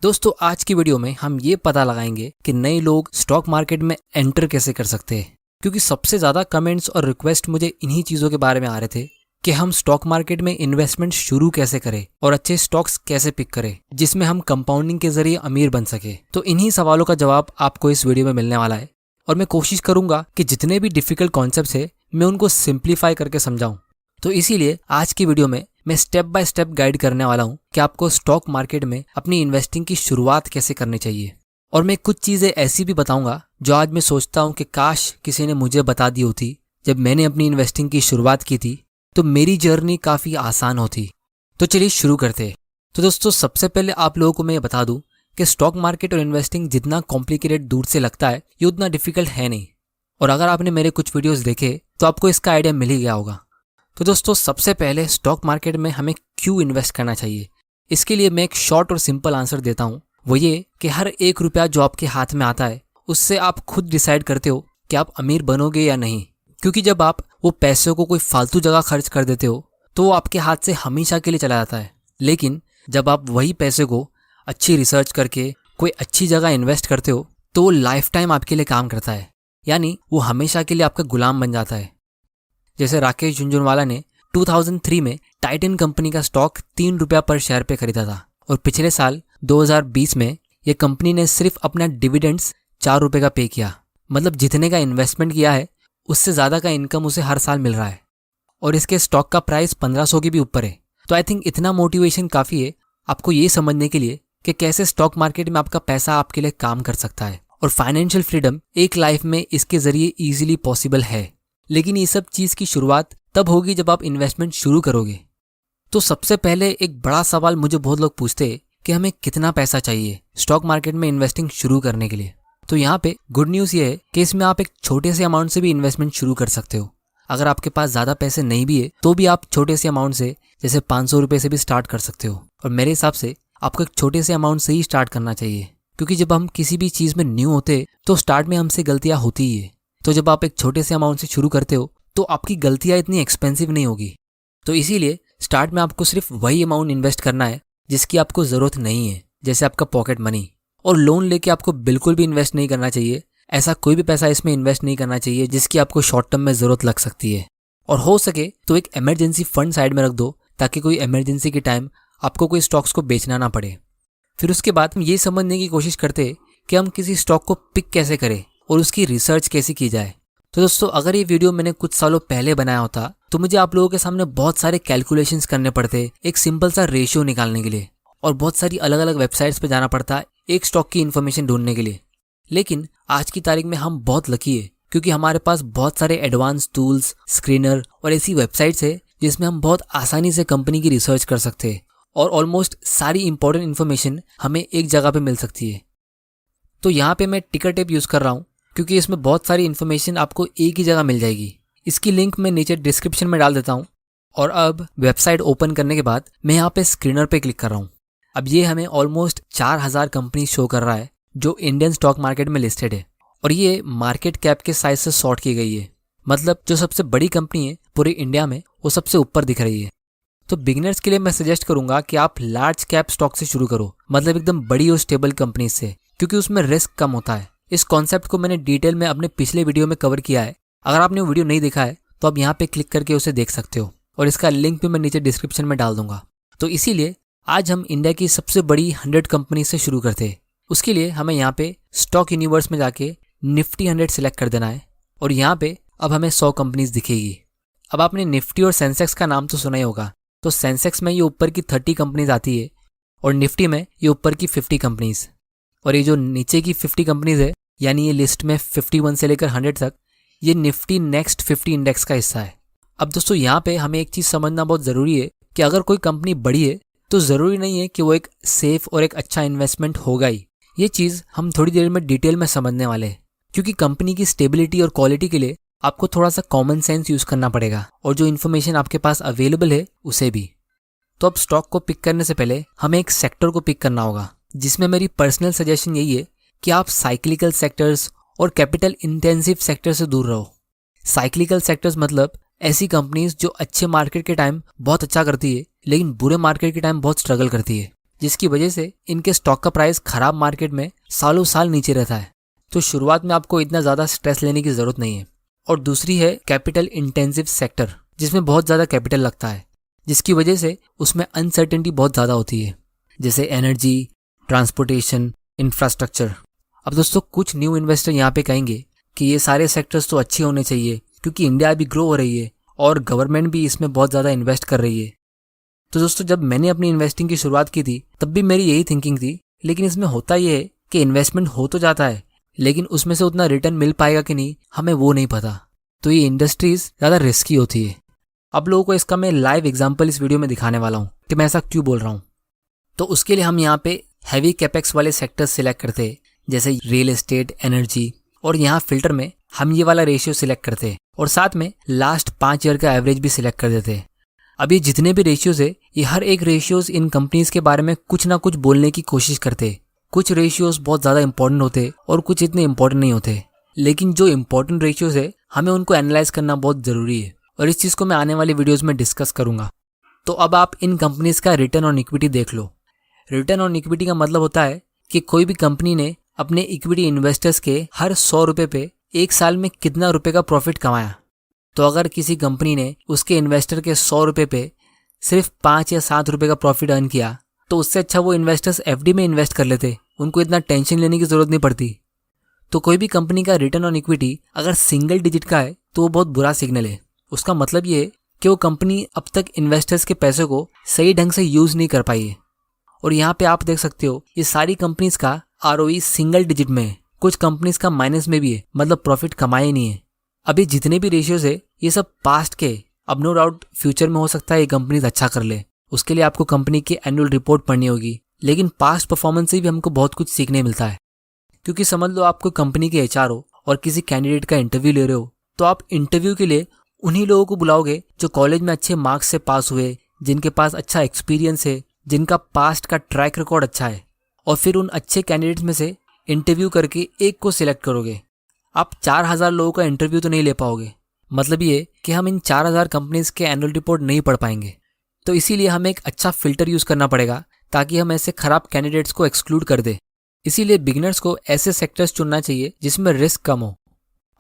दोस्तों आज की वीडियो में हम ये पता लगाएंगे कि नए लोग स्टॉक मार्केट में एंटर कैसे कर सकते हैं, क्योंकि सबसे ज़्यादा कमेंट्स और रिक्वेस्ट मुझे इन्हीं चीज़ों के बारे में आ रहे थे कि हम स्टॉक मार्केट में इन्वेस्टमेंट शुरू कैसे करें और अच्छे स्टॉक्स कैसे पिक करें जिसमें हम कंपाउंडिंग के जरिए अमीर बन सके। तो इन्हीं सवालों का जवाब आपको इस वीडियो में मिलने वाला है और मैं कोशिश करूंगा कि जितने भी डिफिकल्ट कॉन्सेप्ट्स है मैं उनको सिंप्लीफाई करके समझाऊं। तो इसीलिए आज की वीडियो में मैं स्टेप बाय स्टेप गाइड करने वाला हूं कि आपको स्टॉक मार्केट में अपनी इन्वेस्टिंग की शुरुआत कैसे करनी चाहिए। और मैं कुछ चीज़ें ऐसी भी बताऊंगा जो आज मैं सोचता हूं कि काश किसी ने मुझे बता दी होती जब मैंने अपनी इन्वेस्टिंग की शुरुआत की थी, तो मेरी जर्नी काफ़ी आसान होती। तो चलिए शुरू करते हैं। तो दोस्तों सबसे पहले आप लोगों को मैं बता दूं कि स्टॉक मार्केट और इन्वेस्टिंग जितना कॉम्प्लिकेटेड दूर से लगता है ये उतना डिफिकल्ट है नहीं। और अगर आपने मेरे कुछ वीडियोस देखे तो आपको इसका आइडिया मिल ही गया होगा। तो दोस्तों सबसे पहले स्टॉक मार्केट में हमें क्यों इन्वेस्ट करना चाहिए, इसके लिए मैं एक शॉर्ट और सिंपल आंसर देता हूँ। वो ये कि हर एक रुपया जो आपके हाथ में आता है उससे आप खुद डिसाइड करते हो कि आप अमीर बनोगे या नहीं। क्योंकि जब आप वो पैसों को कोई फालतू जगह खर्च कर देते हो तो वो आपके हाथ से हमेशा के लिए चला जाता है। लेकिन जब आप वही पैसे को अच्छी रिसर्च करके कोई अच्छी जगह इन्वेस्ट करते हो तो वो लाइफ टाइम आपके लिए काम करता है, यानी वो हमेशा के लिए आपका गुलाम बन जाता है। जैसे राकेश झुनझुनवाला ने 2003 में टाइटन कंपनी का स्टॉक 3 रुपया पर शेयर पे खरीदा था और पिछले साल 2020 में ये कंपनी ने सिर्फ अपना डिविडेंड्स 4 रुपये का पे किया। मतलब जितने का इन्वेस्टमेंट किया है उससे ज़्यादा का इनकम उसे हर साल मिल रहा है और इसके स्टॉक का प्राइस 1500 के भी ऊपर है। तो आई थिंक इतना मोटिवेशन काफ़ी है आपको ये समझने के लिए कि कैसे स्टॉक मार्केट में आपका पैसा आपके लिए काम कर सकता है और फाइनेंशियल फ्रीडम एक लाइफ में इसके ज़रिए ईजिली पॉसिबल है। लेकिन ये सब चीज़ की शुरुआत तब होगी जब आप इन्वेस्टमेंट शुरू करोगे। तो सबसे पहले एक बड़ा सवाल मुझे बहुत लोग पूछते हैं कि हमें कितना पैसा चाहिए स्टॉक मार्केट में इन्वेस्टिंग शुरू करने के लिए। तो यहाँ पे गुड न्यूज़ ये है कि इसमें आप एक छोटे से अमाउंट से भी इन्वेस्टमेंट शुरू कर सकते हो। अगर आपके पास ज़्यादा पैसे नहीं भी है तो भी आप छोटे से अमाउंट से जैसे 500 रुपये से भी स्टार्ट कर सकते हो। और मेरे हिसाब से आपको एक छोटे से अमाउंट से ही स्टार्ट करना चाहिए, क्योंकि जब हम किसी भी चीज़ में न्यू होते तो स्टार्ट में हमसे गलतियाँ होती ही है। तो जब आप एक छोटे से अमाउंट से शुरू करते हो तो आपकी गलतियाँ इतनी एक्सपेंसिव नहीं होगी। तो इसीलिए स्टार्ट में आपको सिर्फ वही अमाउंट इन्वेस्ट करना है जिसकी आपको ज़रूरत नहीं है, जैसे आपका पॉकेट मनी। और लोन लेके आपको बिल्कुल भी इन्वेस्ट नहीं करना चाहिए। ऐसा कोई भी पैसा इसमें इन्वेस्ट नहीं करना चाहिए जिसकी आपको शॉर्ट टर्म में ज़रूरत लग सकती है। और हो सके तो एक इमरजेंसी फंड साइड में रख दो ताकि कोई इमरजेंसी के टाइम आपको कोई स्टॉक्स को बेचना ना पड़े। फिर उसके बाद हम ये समझने की कोशिश करते कि हम किसी स्टॉक को पिक कैसे करें और उसकी रिसर्च कैसे की जाए। तो दोस्तों अगर ये वीडियो मैंने कुछ सालों पहले बनाया होता तो मुझे आप लोगों के सामने बहुत सारे कैलकुलेशंस करने पड़ते एक सिंपल सा रेशियो निकालने के लिए, और बहुत सारी अलग अलग वेबसाइट्स पे जाना पड़ता एक स्टॉक की इन्फॉर्मेशन ढूंढने के लिए। लेकिन आज की तारीख में हम बहुत लकी है क्योंकि हमारे पास बहुत सारे एडवांस टूल्स, स्क्रीनर और ऐसी वेबसाइट्स है जिसमें हम बहुत आसानी से कंपनी की रिसर्च कर सकते हैं और ऑलमोस्ट सारी इंपॉर्टेंट इन्फॉर्मेशन हमें एक जगह पे मिल सकती है। तो यहाँ पे मैं टिकर टेप यूज़ कर रहा हूँ क्योंकि इसमें बहुत सारी इन्फॉर्मेशन आपको एक ही जगह मिल जाएगी। इसकी लिंक मैं नीचे डिस्क्रिप्शन में डाल देता हूँ। और अब वेबसाइट ओपन करने के बाद मैं यहाँ पे स्क्रीनर पे क्लिक कर रहा हूँ। अब ये हमें ऑलमोस्ट 4000 कंपनी शो कर रहा है जो इंडियन स्टॉक मार्केट में लिस्टेड है, और ये मार्केट कैप के साइज से सॉर्ट की गई है। मतलब जो सबसे बड़ी कंपनी है पूरे इंडिया में वो सबसे ऊपर दिख रही है। तो बिगिनर्स के लिए मैं सजेस्ट करूंगा कि आप लार्ज कैप स्टॉक से शुरू करो, मतलब एकदम बड़ी और स्टेबल कंपनी से, क्योंकि उसमें रिस्क कम होता है। इस कॉन्सेप्ट को मैंने डिटेल में अपने पिछले वीडियो में कवर किया है। अगर आपने वो वीडियो नहीं देखा है तो आप यहाँ पे क्लिक करके उसे देख सकते हो और इसका लिंक भी मैं नीचे डिस्क्रिप्शन में डाल दूंगा। तो इसीलिए आज हम इंडिया की सबसे बड़ी 100 कंपनी से शुरू करते हैं। उसके लिए हमें यहाँ पे स्टॉक यूनिवर्स में जाके निफ्टी 100 सेलेक्ट कर देना है और यहाँ पे अब हमें 100 कंपनीज दिखेगी। अब आपने निफ्टी और सेंसेक्स का नाम तो सुना ही होगा। तो सेंसेक्स में ये ऊपर की 30 कंपनीज आती है और निफ्टी में ये ऊपर की 50 कंपनीज, और ये जो नीचे की 50 कंपनीज है यानी ये लिस्ट में 51 से लेकर 100 तक, ये निफ्टी नेक्स्ट 50 इंडेक्स का हिस्सा है। अब दोस्तों यहाँ पे हमें एक चीज़ समझना बहुत ज़रूरी है कि अगर कोई कंपनी बड़ी है तो ज़रूरी नहीं है कि वो एक सेफ और एक अच्छा इन्वेस्टमेंट होगा ही। ये चीज़ हम थोड़ी देर में डिटेल में समझने वाले हैं, क्योंकि कंपनी की स्टेबिलिटी और क्वालिटी के लिए आपको थोड़ा सा कॉमन सेंस यूज़ करना पड़ेगा और जो इन्फॉर्मेशन आपके पास अवेलेबल है उसे भी। तो अब स्टॉक को पिक करने से पहले हमें एक सेक्टर को पिक करना होगा, जिसमें मेरी पर्सनल सजेशन यही है कि आप साइक्लिकल सेक्टर्स और कैपिटल इंटेंसिव सेक्टर से दूर रहो। साइक्लिकल सेक्टर्स मतलब ऐसी कंपनीज जो अच्छे मार्केट के टाइम बहुत अच्छा करती है लेकिन बुरे मार्केट के टाइम बहुत स्ट्रगल करती है, जिसकी वजह से इनके स्टॉक का प्राइस खराब मार्केट में सालों साल नीचे रहता है। तो शुरुआत में आपको इतना ज़्यादा स्ट्रेस लेने की ज़रूरत नहीं है। और दूसरी है कैपिटल इंटेंसिव सेक्टर, जिसमें बहुत ज़्यादा कैपिटल लगता है, जिसकी वजह से उसमें अनसर्टेनिटी बहुत ज़्यादा होती है, जैसे एनर्जी, ट्रांसपोर्टेशन, इंफ्रास्ट्रक्चर। अब दोस्तों कुछ न्यू इन्वेस्टर यहाँ पे कहेंगे कि ये सारे सेक्टर्स तो अच्छे होने चाहिए क्योंकि इंडिया अभी ग्रो हो रही है और गवर्नमेंट भी इसमें बहुत ज़्यादा इन्वेस्ट कर रही है। तो दोस्तों जब मैंने अपनी इन्वेस्टिंग की शुरुआत की थी तब भी मेरी यही थिंकिंग थी, लेकिन इसमें होता ये है कि इन्वेस्टमेंट हो तो जाता है लेकिन उसमें से उतना रिटर्न मिल पाएगा कि नहीं हमें वो नहीं पता। तो ये इंडस्ट्रीज ज़्यादा रिस्की होती है। अब लोगों को इसका मैं लाइव एग्जाम्पल इस वीडियो में दिखाने वाला हूँ कि मैं ऐसा क्यों बोल रहा हूँ। तो उसके लिए हम यहाँ पे हैवी कैपेक्स वाले सेक्टर्स सिलेक्ट करते हैं, जैसे रियल एस्टेट, एनर्जी, और यहाँ फिल्टर में हम ये वाला रेशियो सिलेक्ट करते हैं और साथ में लास्ट 5 ईयर का एवरेज भी सिलेक्ट कर देते हैं। अब ये जितने भी रेशियोज है ये हर एक रेशियोज इन कंपनीज के बारे में कुछ ना कुछ बोलने की कोशिश करते हैं। कुछ रेशियोज बहुत ज़्यादा इंपॉर्टेंट होते और कुछ इतने इंपॉर्टेंट नहीं होते, लेकिन जो इंपॉर्टेंट रेशियोज है हमें उनको एनालाइज करना बहुत ज़रूरी है और इस चीज़ को मैं आने वाली वीडियोज़ में डिस्कस करूंगा। तो अब आप इन कंपनीज का रिटर्न ऑन इक्विटी देख लो। रिटर्न ऑन इक्विटी का मतलब होता है कि कोई भी कंपनी ने अपने इक्विटी इन्वेस्टर्स के हर 100 रुपये पे एक साल में कितना रुपए का प्रॉफिट कमाया। तो अगर किसी कंपनी ने उसके इन्वेस्टर के 100 रुपये पे सिर्फ 5 या 7 रुपये का प्रॉफिट अर्न किया तो उससे अच्छा वो इन्वेस्टर्स एफडी में इन्वेस्ट कर लेते, उनको इतना टेंशन लेने की जरूरत नहीं पड़ती। तो कोई भी कंपनी का रिटर्न ऑन इक्विटी अगर सिंगल डिजिट का है तो वो बहुत बुरा सिग्नल है। उसका मतलब ये है कि वो कंपनी अब तक इन्वेस्टर्स के पैसे को सही ढंग से यूज़ नहीं कर पाई है। और यहाँ पे आप देख सकते हो ये सारी कंपनीज का आरओई सिंगल डिजिट में है, कुछ कंपनीज का माइनस में भी है, मतलब प्रॉफिट कमाए नहीं है। अभी जितने भी रेशियोज है ये सब पास्ट के, अब नो डाउट फ्यूचर में हो सकता है ये कंपनीज अच्छा कर ले, उसके लिए आपको कंपनी की एनुअल रिपोर्ट पढ़नी होगी, लेकिन पास्ट परफॉर्मेंस से भी हमको बहुत कुछ सीखने मिलता है। क्योंकि समझ लो आप कोई कंपनी के एचआर हो और किसी कैंडिडेट का इंटरव्यू ले रहे हो, तो आप इंटरव्यू के लिए उन्हीं लोगों को बुलाओगे जो कॉलेज में अच्छे मार्क्स से पास हुए, जिनके पास अच्छा एक्सपीरियंस है, जिनका पास्ट का ट्रैक रिकॉर्ड अच्छा है, और फिर उन अच्छे कैंडिडेट्स में से इंटरव्यू करके एक को सिलेक्ट करोगे। आप 4000 लोगों का इंटरव्यू तो नहीं ले पाओगे। मतलब ये कि हम इन 4000 कंपनीज के एनुअल रिपोर्ट नहीं पढ़ पाएंगे। तो इसीलिए हमें एक अच्छा फिल्टर यूज़ करना पड़ेगा ताकि हम ऐसे खराब कैंडिडेट्स को एक्सक्लूड कर दे। इसीलिए बिगिनर्स को ऐसे सेक्टर्स चुनना चाहिए जिसमें रिस्क कम हो।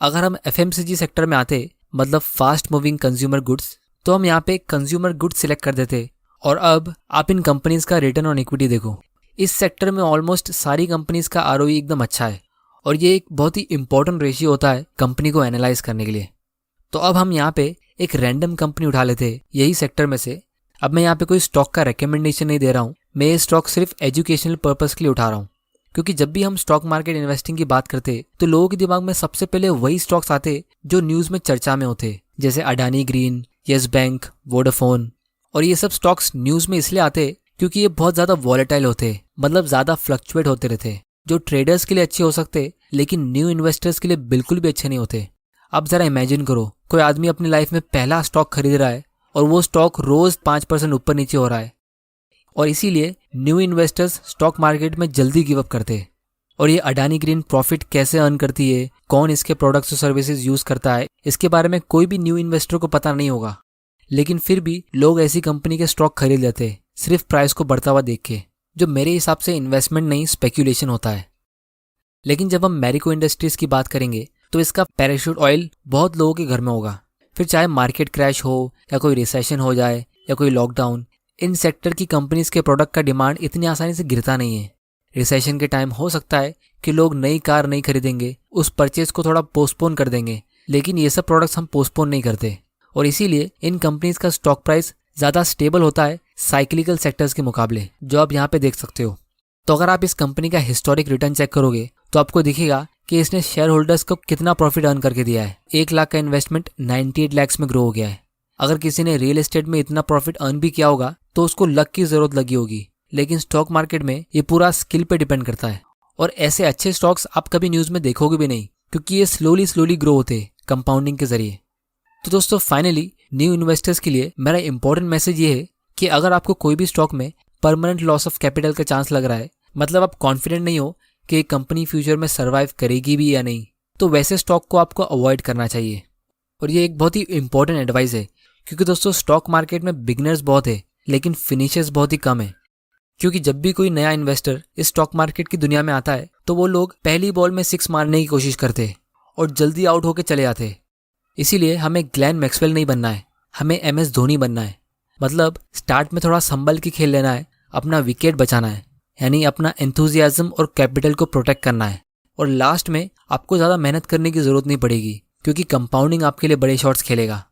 अगर हम एफएमसीजी सेक्टर में आते, मतलब फास्ट मूविंग कंज्यूमर गुड्स, तो हम यहाँ पे कंज्यूमर गुड्स सिलेक्ट कर देते। और अब आप इन कंपनीज का रिटर्न ऑन इक्विटी देखो। इस सेक्टर में ऑलमोस्ट सारी कंपनीज का आरओई एकदम अच्छा है और ये एक बहुत ही इंपॉर्टेंट रेशियो होता है कंपनी को एनालाइज करने के लिए। तो अब हम यहाँ पे एक रैंडम कंपनी उठा लेते हैं यही सेक्टर में से। अब मैं यहाँ पे कोई स्टॉक का रिकमेंडेशन नहीं दे रहा हूँ, मैं ये स्टॉक सिर्फ एजुकेशनल पर्पस के लिए उठा रहा हूँ। क्योंकि जब भी हम स्टॉक मार्केट इन्वेस्टिंग की बात करते तो लोगों के दिमाग में सबसे पहले वही स्टॉक्स आते जो न्यूज़ में चर्चा में होते, जैसे Adani green, yes bank, Vodafone. और ये सब स्टॉक्स न्यूज़ में इसलिए आते क्योंकि ये बहुत ज़्यादा वॉलेटाइल होते, मतलब ज़्यादा फ्लक्चुएट होते रहते, जो ट्रेडर्स के लिए अच्छे हो सकते लेकिन न्यू इन्वेस्टर्स के लिए बिल्कुल भी अच्छे नहीं होते। अब ज़रा इमेजिन करो, कोई आदमी अपनी लाइफ में पहला स्टॉक खरीद रहा है और वो स्टॉक रोज़ 5% ऊपर नीचे हो रहा है, और इसीलिए न्यू इन्वेस्टर्स स्टॉक मार्केट में जल्दी गिव अप करते हैं। और ये अडानी ग्रीन प्रॉफिट कैसे अर्न करती है, कौन इसके प्रोडक्ट्स और सर्विसेज यूज़ करता है, इसके बारे में कोई भी न्यू इन्वेस्टर को पता नहीं होगा। लेकिन फिर भी लोग ऐसी कंपनी के स्टॉक खरीद लेते हैं सिर्फ प्राइस को बढ़ता हुआ देख के, जो मेरे हिसाब से इन्वेस्टमेंट नहीं स्पेक्यूलेशन होता है। लेकिन जब हम मैरिको इंडस्ट्रीज की बात करेंगे तो इसका पैराशूट ऑयल बहुत लोगों के घर में होगा। फिर चाहे मार्केट क्रैश हो या कोई रिसेशन हो जाए या कोई लॉकडाउन, इन सेक्टर की कंपनीज के प्रोडक्ट का डिमांड इतनी आसानी से गिरता नहीं है। रिसेशन के टाइम हो सकता है कि लोग नई कार नहीं खरीदेंगे, उस परचेज को थोड़ा पोस्टपोन कर देंगे, लेकिन ये सब प्रोडक्ट्स हम पोस्टपोन नहीं करते और इसीलिए इन कंपनीज का स्टॉक प्राइस ज़्यादा स्टेबल होता है साइक्लिकल सेक्टर्स के मुकाबले, जो आप यहाँ पे देख सकते हो। तो अगर आप इस कंपनी का हिस्टोरिक रिटर्न चेक करोगे तो आपको दिखेगा कि इसने शेयर होल्डर्स को कितना प्रॉफिट अर्न करके दिया है। 1 लाख का इन्वेस्टमेंट 98 लाख में ग्रो हो गया है। अगर किसी ने रियल एस्टेट में इतना प्रॉफिट अर्न भी किया होगा तो उसको लक की जरूरत लगी होगी, लेकिन स्टॉक मार्केट में ये पूरा स्किल पे डिपेंड करता है। और ऐसे अच्छे स्टॉक्स आप कभी न्यूज़ में देखोगे भी नहीं, क्योंकि ये स्लोली ग्रो होते हैं कंपाउंडिंग के जरिए। तो दोस्तों फाइनली न्यू इन्वेस्टर्स के लिए मेरा इंपॉर्टेंट मैसेज ये है कि अगर आपको कोई भी स्टॉक में परमानेंट लॉस ऑफ कैपिटल का चांस लग रहा है, मतलब आप कॉन्फिडेंट नहीं हो कि एक कंपनी फ्यूचर में सर्वाइव करेगी भी या नहीं, तो वैसे स्टॉक को आपको अवॉइड करना चाहिए। और ये एक बहुत ही इंपॉर्टेंट एडवाइस है, क्योंकि दोस्तों स्टॉक मार्केट में बिगनर्स बहुत है लेकिन फिनिशर्स बहुत ही कम है। क्योंकि जब भी कोई नया इन्वेस्टर इस स्टॉक मार्केट की दुनिया में आता है तो वो लोग पहली बॉल में 6 मारने की कोशिश करते और जल्दी आउट होकर चले आते। इसीलिए हमें ग्लेन मैक्सवेल नहीं बनना है, हमें MS धोनी बनना है। मतलब स्टार्ट में थोड़ा संभल के खेल लेना है, अपना विकेट बचाना है, यानी अपना एंथुजियाज्म और कैपिटल को प्रोटेक्ट करना है। और लास्ट में आपको ज़्यादा मेहनत करने की ज़रूरत नहीं पड़ेगी क्योंकि कंपाउंडिंग आपके लिए बड़े शॉट्स खेलेगा।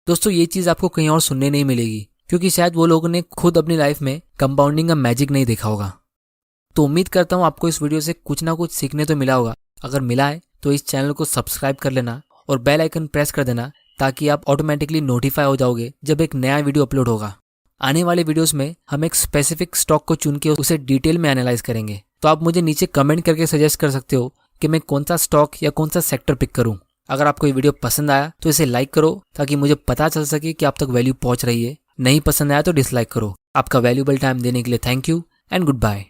दोस्तों ये चीज़ आपको कहीं और सुनने नहीं मिलेगी क्योंकि शायद वो लोगों ने खुद अपनी लाइफ में कंपाउंडिंग का मैजिक नहीं देखा होगा। तो उम्मीद करता हूँ आपको इस वीडियो से कुछ ना कुछ सीखने तो मिला होगा। अगर मिला है तो इस चैनल को सब्सक्राइब कर लेना और बेल आइकन प्रेस कर देना ताकि आप ऑटोमेटिकली नोटिफाई हो जाओगे जब एक नया वीडियो अपलोड होगा। आने वाले वीडियोस में हम एक स्पेसिफिक स्टॉक को चुन के उसे डिटेल में एनालाइज करेंगे। तो आप मुझे नीचे कमेंट करके सजेस्ट कर सकते हो कि मैं कौन सा स्टॉक या कौन सा सेक्टर पिक करूं। अगर आपको ये वीडियो पसंद आया तो इसे लाइक करो ताकि मुझे पता चल सके कि आप तक वैल्यू पहुंच रही है। नहीं पसंद आया तो डिसलाइक करो। आपका वैल्यूबल टाइम देने के लिए thank you and good bye.